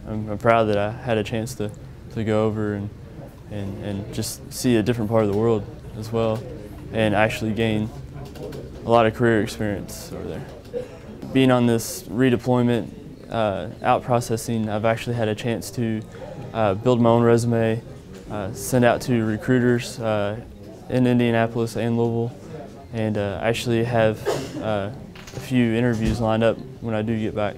I'm proud that I had a chance to go over and just see a different part of the world as well, and actually gain a lot of career experience over there. Being on this redeployment out processing, I've actually had a chance to build my own resume, send out to recruiters in Indianapolis and Louisville, and actually have a few interviews lined up when I do get back.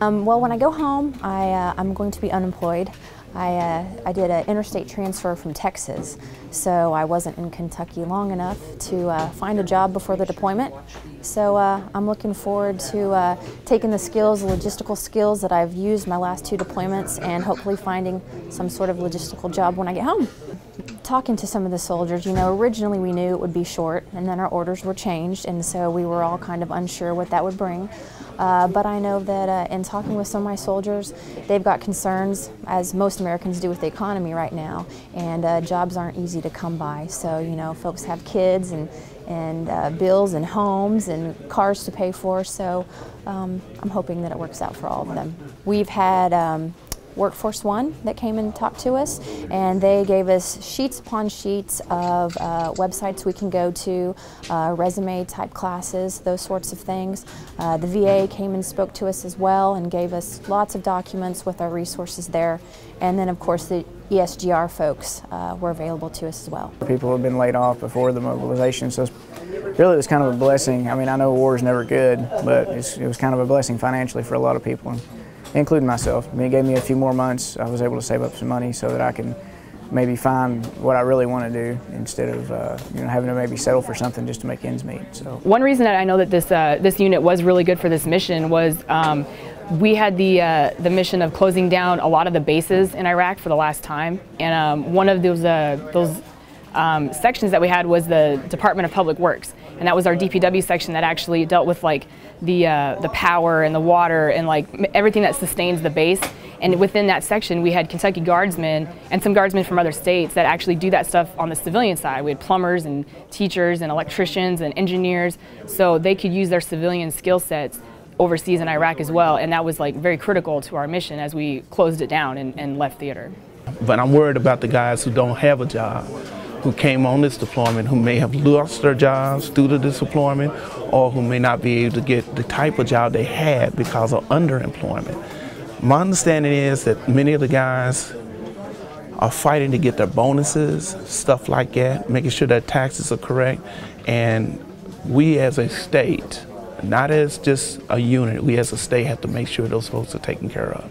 Well, when I go home, I'm going to be unemployed. I did an interstate transfer from Texas, so I wasn't in Kentucky long enough to find a job before the deployment. So I'm looking forward to taking the skills, the logistical skills that I've used my last 2 deployments, and hopefully finding some sort of logistical job when I get home. Talking to some of the soldiers, you know, originally we knew it would be short, and then our orders were changed, and so we were all kind of unsure what that would bring. But I know that in talking with some of my soldiers, they've got concerns, as most Americans do with the economy right now, and jobs aren't easy to come by. So, you know, folks have kids and bills and homes and cars to pay for, so I'm hoping that it works out for all of them. We've had Workforce One that came and talked to us, and they gave us sheets upon sheets of websites we can go to, resume type classes, those sorts of things. The VA came and spoke to us as well and gave us lots of documents with our resources there, and then of course the ESGR folks were available to us as well. People have been laid off before the mobilization, so really it was kind of a blessing. I mean, I know war is never good, but it was kind of a blessing financially for a lot of people, including myself. I mean, it gave me a few more months. I was able to save up some money so that I can maybe find what I really want to do instead of you know, having to maybe settle for something just to make ends meet. So one reason that I know that this unit was really good for this mission was we had the mission of closing down a lot of the bases in Iraq for the last time, and one of those sections that we had was the Department of Public Works, and that was our DPW section that actually dealt with like the power and the water and like everything that sustains the base. And within that section we had Kentucky Guardsmen and some Guardsmen from other states that actually do that stuff on the civilian side. We had plumbers and teachers and electricians and engineers, so they could use their civilian skill sets overseas in Iraq as well, and that was like very critical to our mission as we closed it down and left theater. But I'm worried about the guys who don't have a job, who came on this deployment, who may have lost their jobs due to this deployment, or who may not be able to get the type of job they had because of underemployment. My understanding is that many of the guys are fighting to get their bonuses, stuff like that, making sure their taxes are correct, and we as a state, not as just a unit, we as a state have to make sure those folks are taken care of.